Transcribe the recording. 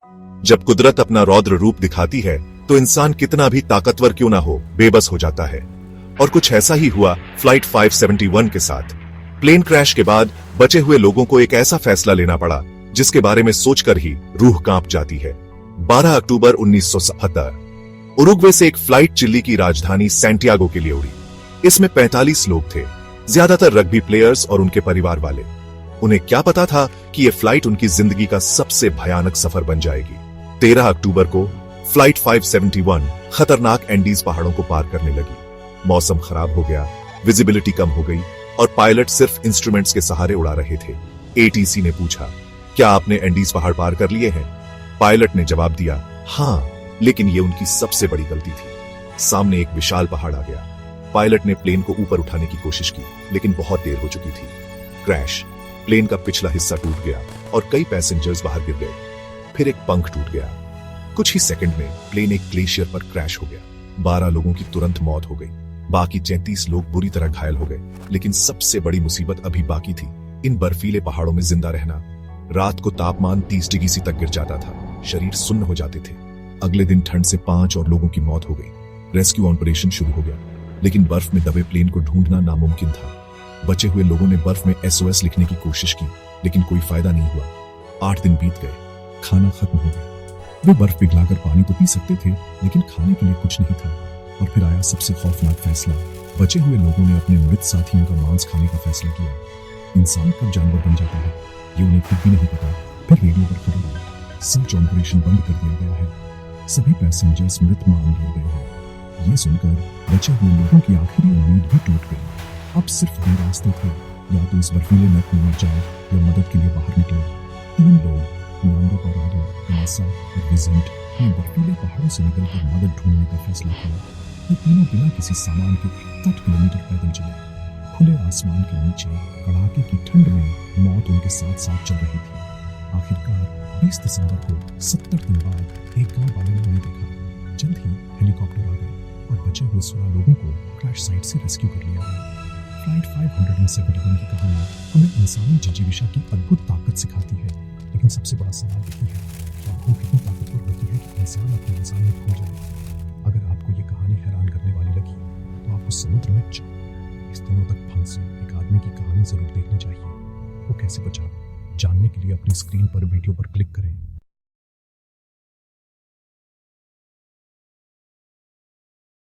जब कुदरत अपना रौद्र रूप दिखाती है तो इंसान कितना भी ताकतवर क्यों ना हो बेबस हो जाता है। और कुछ ऐसा ही हुआ फ्लाइट 571 के साथ। प्लेन क्रैश के बाद बचे हुए लोगों को एक ऐसा फैसला लेना पड़ा जिसके बारे में सोचकर ही रूह कांप जाती है। 12 अक्टूबर 1977 उरुग्वे से एक फ्लाइट चिली की राजधानी सैंटियागो के लिए उड़ी। इसमें 45 लोग थे, ज्यादातर रग्बी प्लेयर्स और उनके परिवार वाले। उन्हें क्या पता था कि यह फ्लाइट उनकी जिंदगी का सबसे भयानक सफर बन जाएगी। 13 अक्टूबर को फ्लाइट 571 खतरनाक एंडीज पहाड़ों को पार करने लगी। मौसम खराब हो गया, विजिबिलिटी कम हो गई और पायलट सिर्फ इंस्ट्रूमेंट्स के सहारे उड़ा रहे थे। एटीसी ने पूछा, क्या आपने एंडीज पहाड़ पार कर लिए हैं? पायलट ने जवाब दिया, हाँ, लेकिन यह उनकी सबसे बड़ी गलती थी। सामने एक विशाल पहाड़ आ गया। पायलट ने प्लेन को ऊपर उठाने की कोशिश की, लेकिन बहुत देर हो चुकी थी। क्रैश। प्लेन का पिछला हिस्सा टूट गया और कई पैसेंजर्स बाहर गिर गए। फिर एक पंख टूट गया। कुछ ही सेकंड में प्लेन एक ग्लेशियर पर क्रैश हो गया। 12 लोगों की तुरंत मौत हो गई। बाकी 33 लोग बुरी तरह घायल हो गए। लेकिन सबसे बड़ी मुसीबत अभी बाकी थी, इन बर्फीले पहाड़ों में जिंदा रहना। रात को तापमान 30 डिग्री से तक गिर जाता था, शरीर सुन्न हो जाते थे। अगले दिन ठंड से 5 और लोगों की मौत हो गई। रेस्क्यू ऑपरेशन शुरू हो गया, लेकिन बर्फ में दबे प्लेन को ढूंढना नामुमकिन था। बचे हुए लोगों ने बर्फ में SOS लिखने की कोशिश की, लेकिन कोई फायदा नहीं हुआ। 8 दिन बीत गए, खाना खत्म हो गया। वे बर्फ पिघलाकर पानी तो पी सकते थे, लेकिन खाने के लिए कुछ नहीं था। और फिर आया सबसे खौफनाक फैसला। बचे हुए लोगों ने अपने मृत साथियों का मांस खाने का फैसला किया। इंसान कब जानवर बन जाता है, ये उन्हें खुद भी नहीं पता। फिर रेडियो पर खबर आई, सर्च ऑपरेशन बंद कर दिया गया है। सभी पैसेंजर्स मृत मान लिए गए हैं। ये सुनकर बचे हुए लोगों की आखिरी उम्मीद भी टूट गई। अब सिर्फ 2 रास्ते थे, या तो इस बर्फीले नर्क में मर जाए या मदद के लिए बाहर निकले। 3 लोग, नांदो पराडो, कमासा और विजेंट, ने बर्फीले पहाड़ों से निकलकर मदद ढूंढने का फैसला किया। ये तीनों बिना किसी सामान के 60 किलोमीटर पैदल चले। खुले आसमान के नीचे कड़ाके की ठंड में मौत उनके साथ साथ चल रही थी। आखिरकार 20 दिसंबर को 70 दिन बाद एक गांव वाले ने उन्हें देखा। जल्द ही हेलीकॉप्टर आ गए और बचे हुए 16 लोगों को क्रैश साइट से रेस्क्यू कर लिया गया। फ्लाइट 571 की कहानी हमें इंसानी जिजीविषा की अद्भुत ताकत सिखाती है, लेकिन सबसे बड़ा सवाल यही है, क्या वो कितनी ताकतवर होती है कि इंसान अपनी इंसानियत खो जाए। अगर आपको ये कहानी हैरान करने वाली लगी तो आपको समुद्र में इस दिनों तक फंसे एक आदमी की कहानी जरूर देखनी चाहिए। वो कैसे बचा, जानने के लिए अपनी स्क्रीन पर वीडियो पर क्लिक करें।